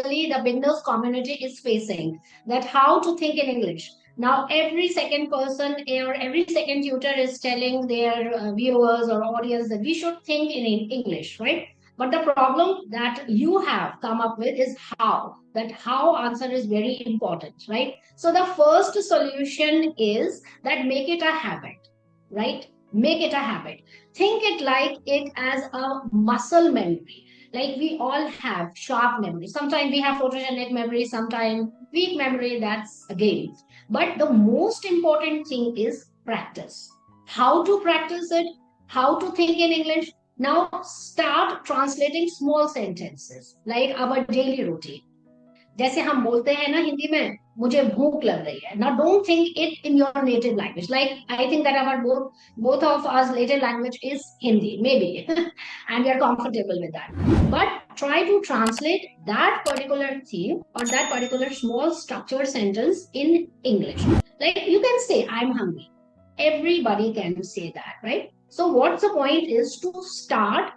basically the beginners community is facing, that how to think in English. Now, every second person or every second tutor is telling their viewers or audience that we should think in English, right? But the problem that you have come up with is how. That how answer is very important, right? So the first solution is that make it a habit, right? Make it a habit. Think it like it as a muscle memory. Like we all have sharp memory. Sometimes we have photogenic memory, sometimes weak memory. That's a game. But the most important thing is practice. How to practice it? How to think in English? Now start translating small sentences like our daily routine. जैसे हम बोलते हैं ना हिंदी में, मुझे भूख लग रही है. Now don't think it in your native language. Like I think that our both of us native language is Hindi, maybe, and we are comfortable with that. But try to translate that particular theme or that particular small structured sentence in English. Like you can say, "I'm hungry." Everybody can say that, right? So what's the point is to start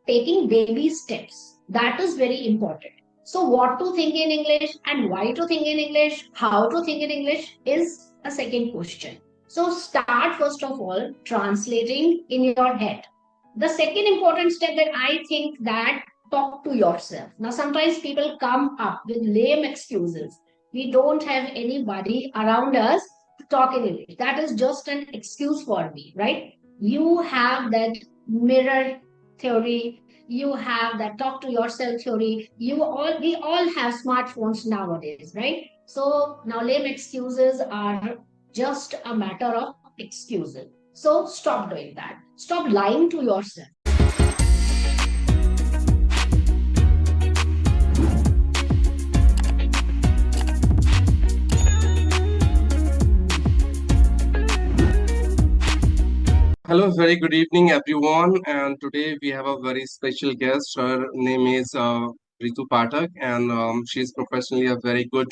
taking baby steps. That is very important. So what to think in English and why to think in English, how to think in English is a second question. So start first of all translating in your head. The second important step that I think that talk to yourself. Now sometimes people come up with lame excuses. We don't have anybody around us to talk in English. That is just an excuse for me, right? You have that mirror theory, you have that talk to yourself theory. We all have smartphones nowadays, right? So now lame excuses are just a matter of excuses. So stop doing that. Stop lying to yourself. Hello, very good evening, everyone. And today we have a very special guest. Her name is Ritu Pathak, and she is professionally a very good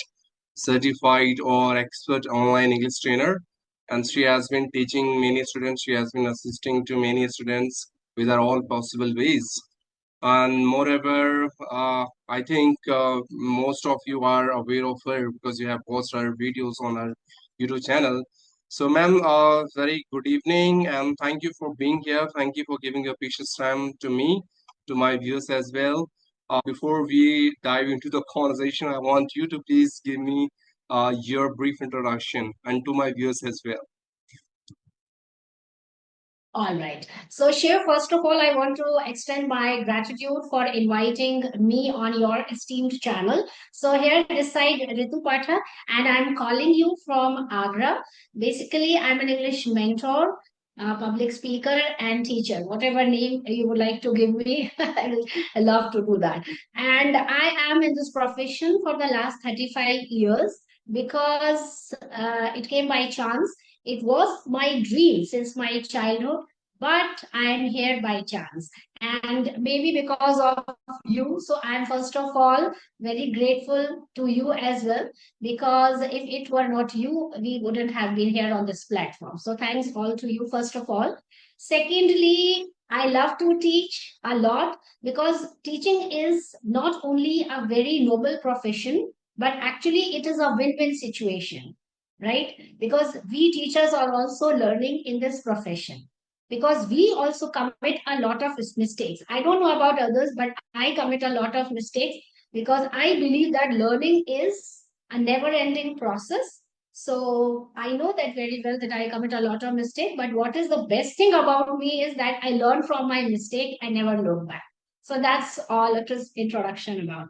certified or expert online English trainer. And she has been teaching many students. She has been assisting to many students with her all possible ways. And moreover, I think most of you are aware of her because you have watched her videos on her YouTube channel. So, ma'am, very good evening, and thank you for being here. Thank you for giving your precious time to me, to my viewers as well. Before we dive into the conversation, I want you to please give me your brief introduction and to my viewers as well. All right. So, Shiv, first of all, I want to extend my gratitude for inviting me on your esteemed channel. So, here this side Ritu Pathak, and I'm calling you from Agra. Basically, I'm an English mentor, public speaker, and teacher. Whatever name you would like to give me, I love to do that. And I am in this profession for the last 35 years because it came by chance. It was my dream since my childhood, but I am here by chance. And maybe because of you. So I'm first of all very grateful to you as well, because if it were not you, we wouldn't have been here on this platform. So thanks all to you, first of all. Secondly, I love to teach a lot because teaching is not only a very noble profession, but actually it is a win-win situation, right? Because we teachers are also learning in this profession, because we also commit a lot of mistakes. I don't know about others, but I commit a lot of mistakes because I believe that learning is a never ending process. So I know that very well that I commit a lot of mistakes, but what is the best thing about me is that I learn from my mistake. I never look back. So that's all it is introduction about.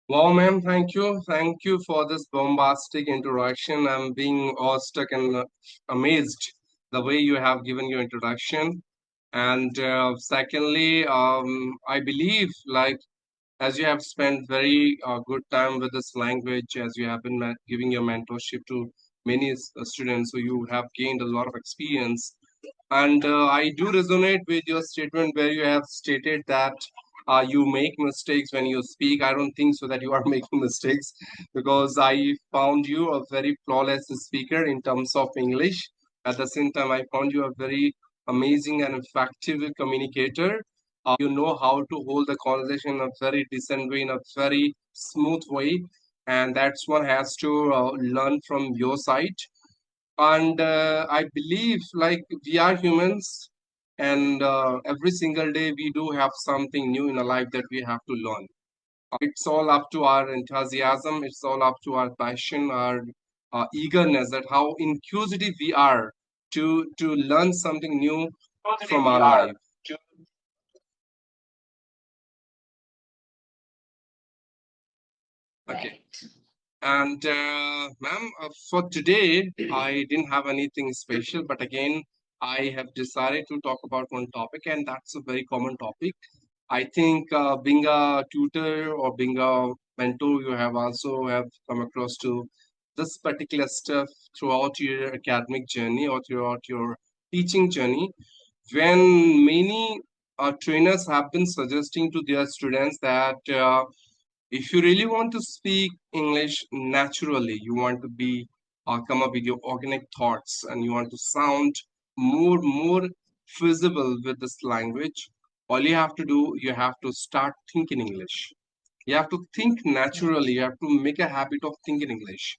Wow, ma'am, thank you. Thank you for this bombastic introduction. I'm being awestruck and amazed the way you have given your introduction. And secondly, I believe, like, as you have spent very good time with this language, as you have been giving your mentorship to many students, so you have gained a lot of experience. And I do resonate with your statement where you have stated that you make mistakes when you speak. I don't think so that you are making mistakes, because I found you a very flawless speaker in terms of English. At the same time, I found you a very amazing and effective communicator. you know how to hold the conversation in a very decent way, in a very smooth way, and that's one has to learn from your side. And I believe like we are humans, and every single day we do have something new in our life that we have to learn. It's all up to our enthusiasm, it's all up to our passion, our eagerness, that how inquisitive we are to learn something new from our life. Okay. Right. And ma'am, for today, I didn't have anything special, but again, I have decided to talk about one topic, and that's a very common topic. I think being a tutor or being a mentor, you have also have come across to this particular stuff throughout your academic journey or throughout your teaching journey, when many trainers have been suggesting to their students that if you really want to speak English naturally, you want to be come up with your organic thoughts, and you want to sound more feasible with this language. All you have to do, you have to start thinking English. You have to think naturally. Right. You have to make a habit of thinking English.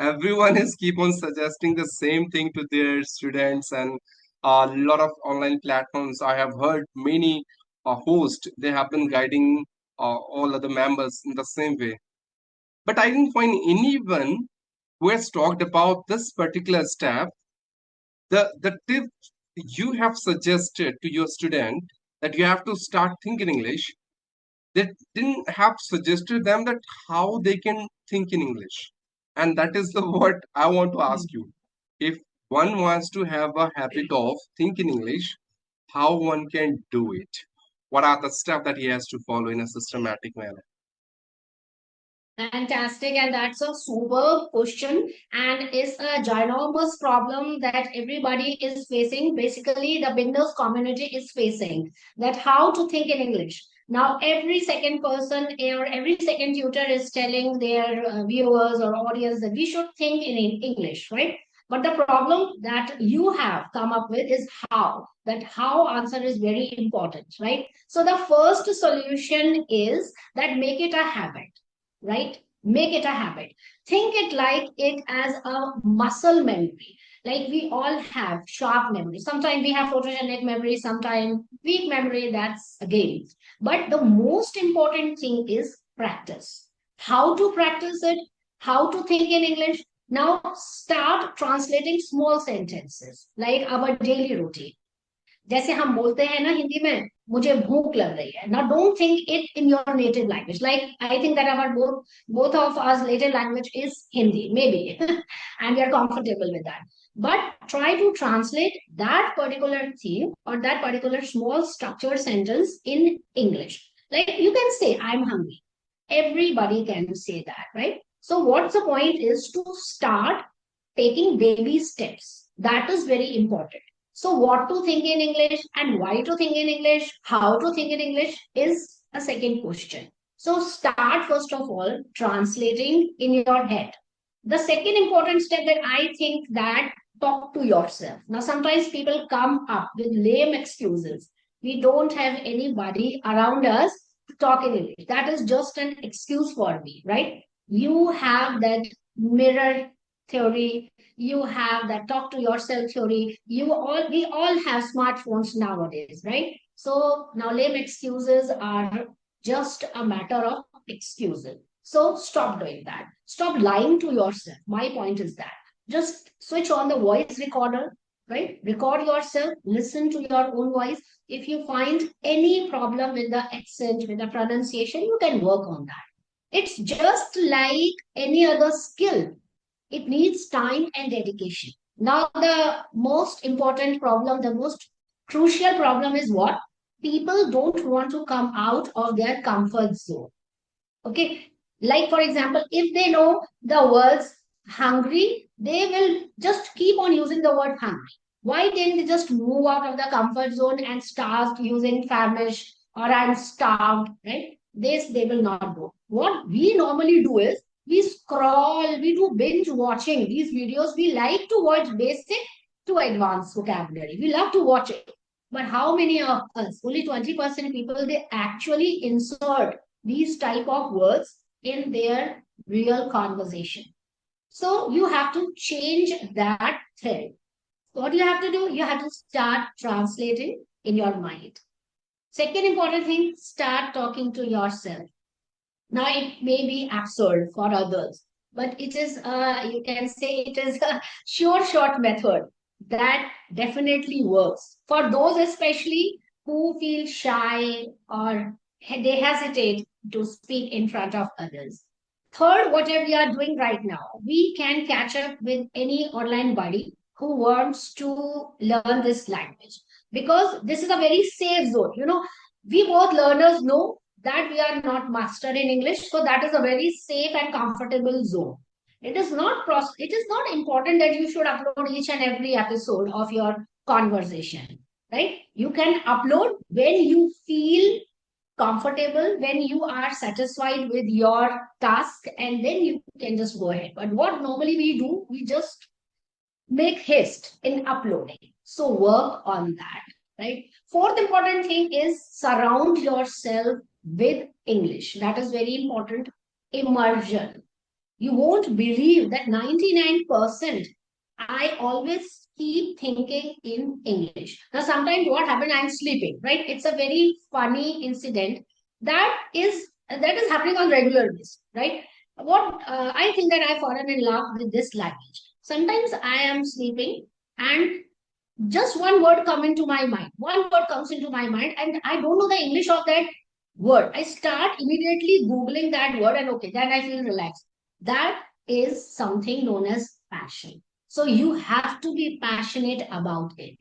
Everyone is keep on suggesting the same thing to their students, and a lot of online platforms. I have heard many hosts, they have been guiding all other members in the same way, but I didn't find anyone who has talked about this particular step. The tip you have suggested to your student, that you have to start thinking English, they didn't have suggested them that how they can think in English. And that is the what I want to ask you. If one wants to have a habit of thinking English, how one can do it? What are the steps that he has to follow in a systematic manner? Fantastic, and that's a superb question, and it's a ginormous problem that everybody is facing. Basically, the beginners community is facing that how to think in English. Now, every second person or every second tutor is telling their viewers or audience that we should think in English, right? But the problem that you have come up with is how. That how answer is very important, right? So the first solution is that make it a habit, right? Make it a habit. Think it like it as a muscle memory. Like we all have sharp memory. Sometimes we have photogenic memory, sometimes weak memory, that's a game. But the most important thing is practice. How to practice it, how to think in English. Now start translating small sentences like our daily routine. जैसे हम बोलते हैं ना हिंदी में, मुझे भूख लग रही है. Now don't think it in your native language. Like I think that our both of us native language is Hindi, maybe, and we are comfortable with that. But try to translate that particular theme or that particular small structured sentence in English. Like you can say, "I'm hungry." Everybody can say that, right? So what's the point is to start taking baby steps. That is very important. So, what to think in English and why to think in English, how to think in English is a second question. So, start first of all translating in your head. The second important step that I think that talk to yourself. Now, sometimes people come up with lame excuses. We don't have anybody around us to talk in English. That is just an excuse for me, right? You have that mirror theory, you have that talk to yourself theory. We all have smartphones nowadays, right? So now lame excuses are just a matter of excuses. So stop doing that. Stop lying to yourself. My point is that just switch on the voice recorder, right? Record yourself, listen to your own voice. If you find any problem with the accent, with the pronunciation, you can work on that. It's just like any other skill, it needs time and dedication. Now, the most important problem, the most crucial problem is what? People don't want to come out of their comfort zone. Okay. Like, for example, if they know the words hungry, they will just keep on using the word hungry. Why can't they just move out of the comfort zone and start using famished or I'm starved, right? This they will not do. What we normally do is we scroll, we do binge watching these videos. We like to watch basic to advanced vocabulary. We love to watch it. But how many of us, only 20% people, they actually insert these type of words in their real conversation. So you have to change that thread. What you have to do, you have to start translating in your mind. Second important thing, start talking to yourself. Now, it may be absurd for others, but it is, you can say it is a sure short method that definitely works. For those especially who feel shy or they hesitate to speak in front of others. Third, whatever we are doing right now, we can catch up with any online buddy who wants to learn this language because this is a very safe zone. We both learners know that we are not master in English, so that is a very safe and comfortable zone. It is not important that you should upload each and every episode of your conversation, right? You can upload when you feel comfortable, when you are satisfied with your task, and then you can just go ahead. But what normally we do, we just make haste in uploading. So work on that, right? Fourth important thing is surround yourself with English. That is very important. Immersion. You won't believe that 99% I always keep thinking in English. Now, sometimes what happened, I'm sleeping, right? It's a very funny incident that is happening on regular basis, right? What I think that I've fallen in love with this language. Sometimes I am sleeping and just one word come into my mind. One word comes into my mind, and I don't know the English of that word. I start immediately Googling that word, and okay, then I feel relaxed. That is something known as passion. So you have to be passionate about it.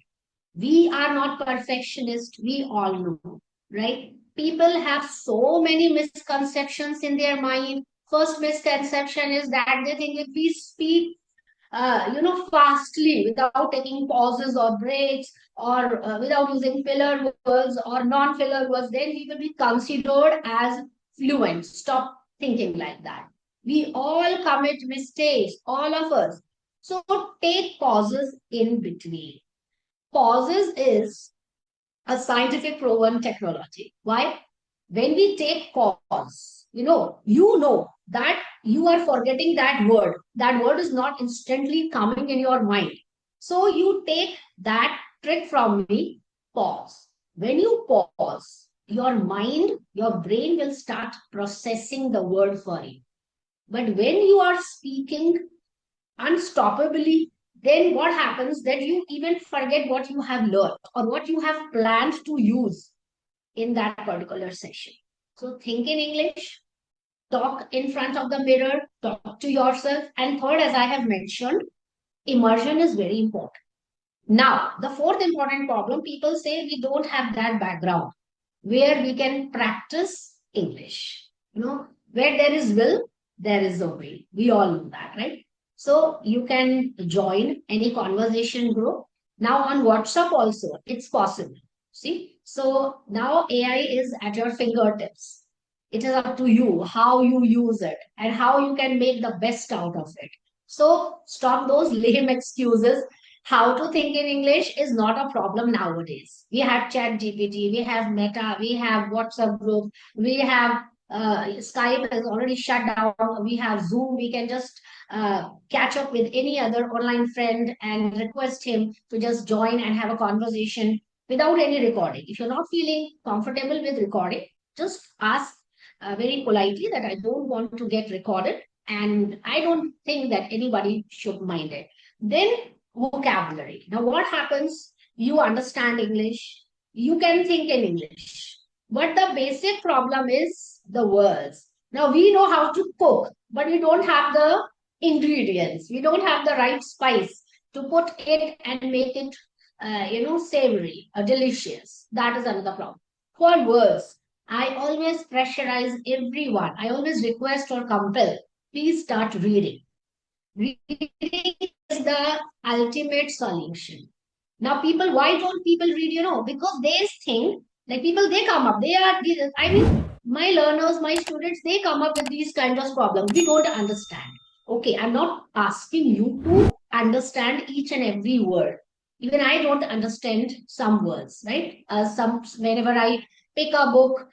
We are not perfectionists, we all know, right? People have so many misconceptions in their mind. First misconception is that they think if we speak fastly without taking pauses or breaks or without using filler words or non-filler words, then we will be considered as fluent. Stop thinking like that. We all commit mistakes, all of us. So take pauses in between. Pauses is a scientific proven technology. Why? When we take pause, you know that you are forgetting that word. That word is not instantly coming in your mind. So you take that trick from me, pause. When you pause, your mind, your brain will start processing the word for you. But when you are speaking unstoppably, then what happens that you even forget what you have learned or what you have planned to use in that particular session. So think in English, talk in front of the mirror, talk to yourself. And third, as I have mentioned, immersion is very important. Now, the fourth important problem, people say we don't have that background where we can practice English. Where there is will, there is a way. We all know that, right? So you can join any conversation group. Now on WhatsApp also, it's possible. See? So now AI is at your fingertips. It is up to you how you use it and how you can make the best out of it. So stop those lame excuses. How to think in English is not a problem nowadays. We have Chat GPT, we have Meta, we have WhatsApp group, we have Skype has already shut down. We have Zoom. We can just catch up with any other online friend and request him to just join and have a conversation without any recording. If you're not feeling comfortable with recording, just ask very politely that I don't want to get recorded, and I don't think that anybody should mind it. Then vocabulary. Now, what happens? You understand English, you can think in English, but the basic problem is the words. Now, we know how to cook, but we don't have the ingredients. We don't have the right spice to put it and make it, savory or delicious. That is another problem. For words, I always pressurize everyone. I always request or compel. Please start reading. Reading is the ultimate solution. Now, people, why don't people read? Because they think like people, they come up, they are, I mean, my learners, my students, they come up with these kinds of problems. We don't understand. Okay, I'm not asking you to understand each and every word. Even I don't understand some words, right? Some whenever I pick a book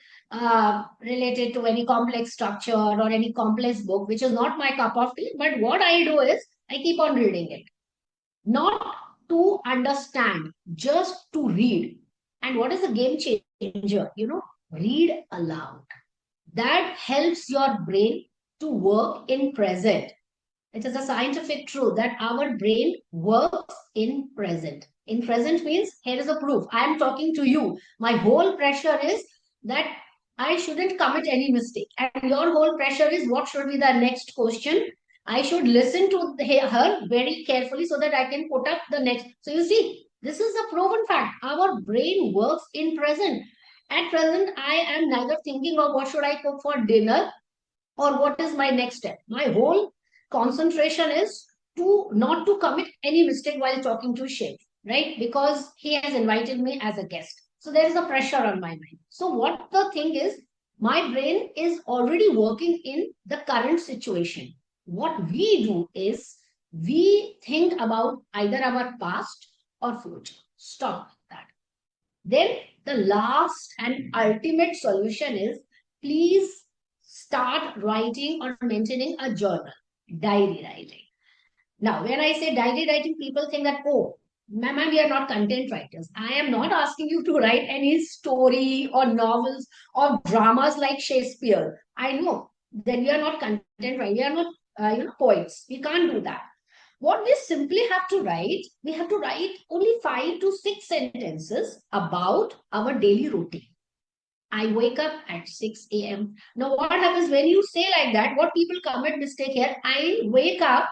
related to any complex structure or any complex book, which is not my cup of tea, but what I do is I keep on reading it, not to understand, just to read. And what is a game changer? Read aloud. That helps your brain to work in present. It is a scientific truth that our brain works in present. In present means here is a proof. I am talking to you. My whole pressure is that I shouldn't commit any mistake. And your whole pressure is what should be the next question. I should listen to her very carefully so that I can put up the next. So you see, this is a proven fact. Our brain works in present. At present, I am neither thinking of what should I cook for dinner or what is my next step. My whole concentration is to not to commit any mistake while talking to Shiv, right? Because he has invited me as a guest. So there is a pressure on my mind. So what the thing is, my brain is already working in the current situation. What we do is we think about either our past or future. Stop that. Then the last and ultimate solution is, please start writing or maintaining a journal, diary writing. Now, when I say diary writing, people think that, oh, ma'am, we are not content writers. I am not asking you to write any story or novels or dramas like Shakespeare. I know that we are not content writers. We are not, poets. We can't do that. What we simply have to write, we have to write only 5 to 6 sentences about our daily routine. I wake up at 6 a.m. Now, what happens when you say like that? What people commit mistake here? I wake up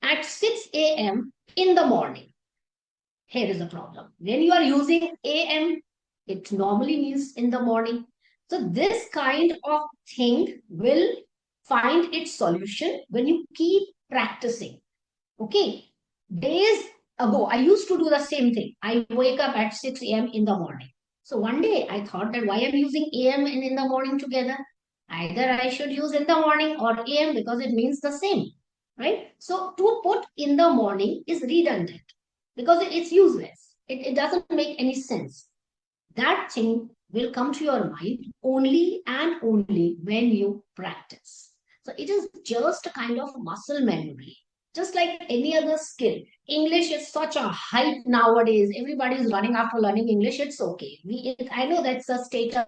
at 6 a.m. in the morning. Here is the problem. When you are using a.m., it normally means in the morning. So this kind of thing will find its solution when you keep practicing. Okay. Days ago, I used to do the same thing. I wake up at 6 a.m. in the morning. So one day I thought that why I'm using AM and in the morning together? Either I should use in the morning or AM because it means the same, right? So to put in the morning is redundant because it's useless. It doesn't make any sense. That thing will come to your mind only and only when you practice. So it is just a kind of muscle memory, just like any other skill. English is such a hype nowadays. Everybody is running after learning English. It's okay. I know that's a status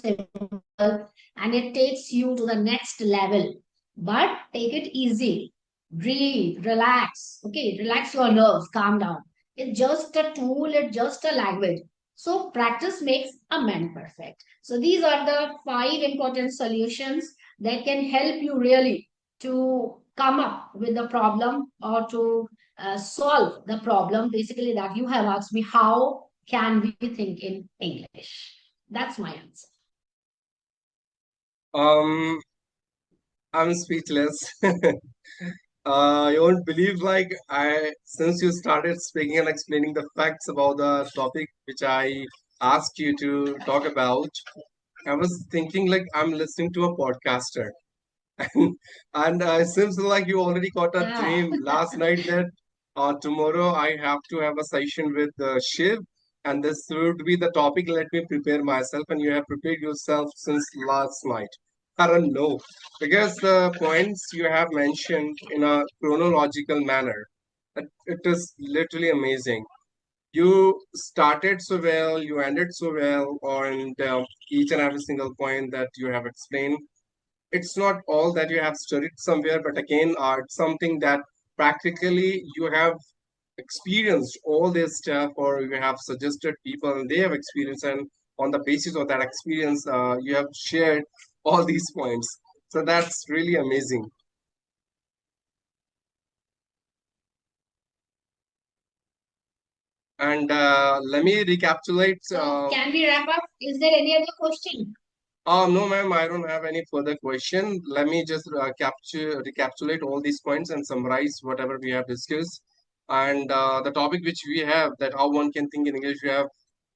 symbol and it takes you to the next level. But take it easy. Breathe, relax. Okay, relax your nerves, calm down. It's just a tool, it's just a language. So practice makes a man perfect. So these are the 5 important solutions that can help you really to come up with the problem or to solve the problem basically that you have asked me, how can we think in English? That's my answer. Um, I'm speechless. You won't believe, like, since you started speaking and explaining the facts about the topic which I asked you to talk about, I was thinking like I'm listening to a podcaster. And it seems like you already got a Yeah. dream last night that tomorrow I have to have a session with Shiv, and this would be the topic. Let me prepare myself, and you have prepared yourself since last night. I don't know, because the points you have mentioned in a chronological manner, it is literally amazing. You started so well, you ended so well on each and every single point that you have explained. It's not all that you have studied somewhere, but again, it's something that practically you have experienced all this stuff, or you have suggested people and they have experienced, and on the basis of that experience, you have shared all these points. So that's really amazing. And let me recapitulate. So can we wrap up? Is there any other question? No, ma'am, I don't have any further question. Let me just recapitulate all these points and summarize whatever we have discussed. And the topic which we have, that how one can think in English, we have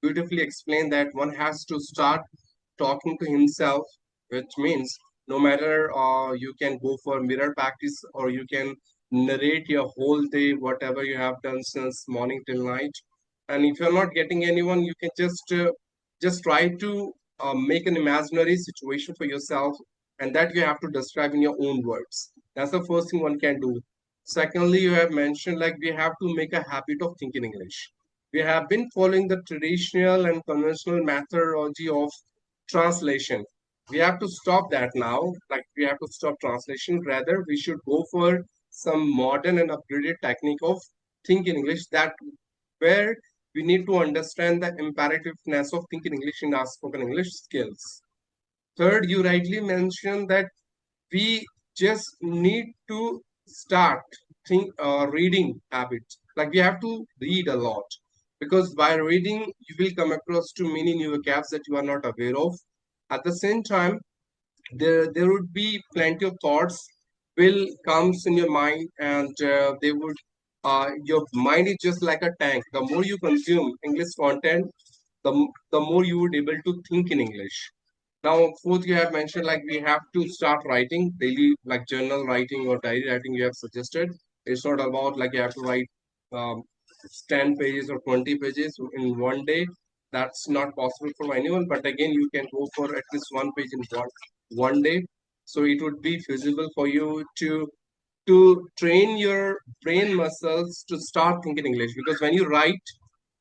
beautifully explained that one has to start talking to himself, which means no matter you can go for mirror practice or you can narrate your whole day, whatever you have done since morning till night. And if you're not getting anyone, you can just try to make an imaginary situation for yourself, and that you have to describe in your own words. That's the first thing one can do. Secondly, you have mentioned like we have to make a habit of thinking English. We have been following the traditional and conventional methodology of translation. We have to stop that now. Like we have to stop translation. Rather, we should go for some modern and upgraded technique of thinking English, that where we need to understand the imperativeness of thinking English in our spoken English skills. Third, you rightly mentioned that we just need to start reading habits. Like we have to read a lot, because by reading you will come across to many new vocabs that you are not aware of. At the same time, there would be plenty of thoughts will comes in your mind, and they would your mind is just like a tank. The more you consume English content, the more you would able to think in English. Now, fourth, you have mentioned like we have to start writing daily, like journal writing or diary writing. You have suggested it's not about like you have to write um, 10 pages or 20 pages in one day. That's not possible for anyone. But again, you can go for at least one page in one day. So it would be feasible for you to train your brain muscles to start thinking English. Because when you write,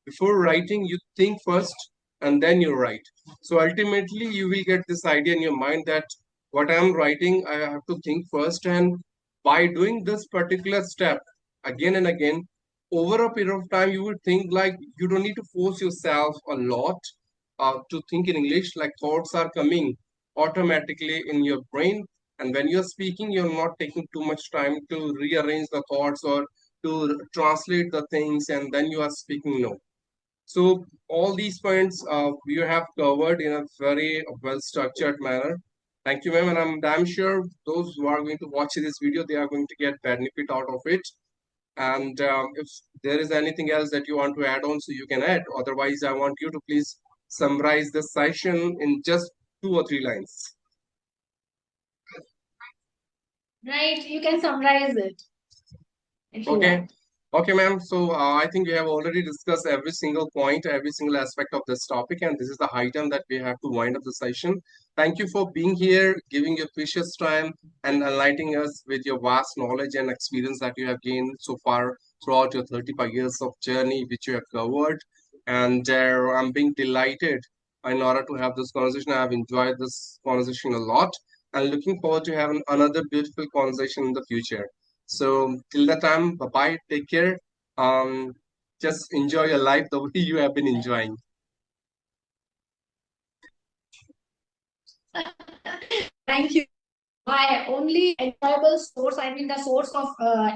before writing, you think first and then you write. So ultimately, you will get this idea in your mind that what I'm writing, I have to think first. And by doing this particular step again and again, over a period of time, you would think like you don't need to force yourself a lot to think in English. Like thoughts are coming automatically in your brain. And when you're speaking, you're not taking too much time to rearrange the thoughts or to translate the things, and then you are speaking. No, so all these points you have covered in a very well structured manner. Thank you, ma'am, and I'm damn sure those who are going to watch this video, they are going to get benefit out of it. And if there is anything else that you want to add on, so you can add. Otherwise, I want you to please summarize the session in just 2 or 3 lines. Right, you can summarize it if you Okay. want. Okay, ma'am. So I think we have already discussed every single point, every single aspect of this topic, and this is the high time that we have to wind up the session. Thank you for being here, giving your precious time, and enlightening us with your vast knowledge and experience that you have gained so far throughout your 35 years of journey, which you have covered. And I'm being delighted in order to have this conversation. I have enjoyed this conversation a lot, and looking forward to having another beautiful conversation in the future. So till that time, bye bye. Take care. Um, just enjoy your life the way you have been enjoying. Thank you. My only enjoyable source, I mean, the source of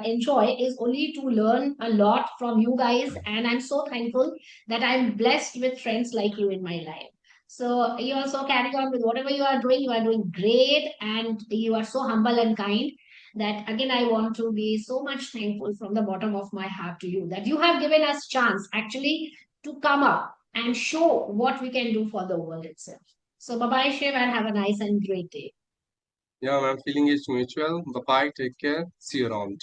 enjoy is only to learn a lot from you guys. And I'm so thankful that I'm blessed with friends like you in my life. So you also carry on with whatever you are doing. You are doing great, and you are so humble and kind that again, I want to be so much thankful from the bottom of my heart to you that you have given us chance actually to come up and show what we can do for the world itself. So bye bye, Shiv, and have a nice and great day. Yeah, I'm feeling it's mutual. Bye bye. Take care. See you around.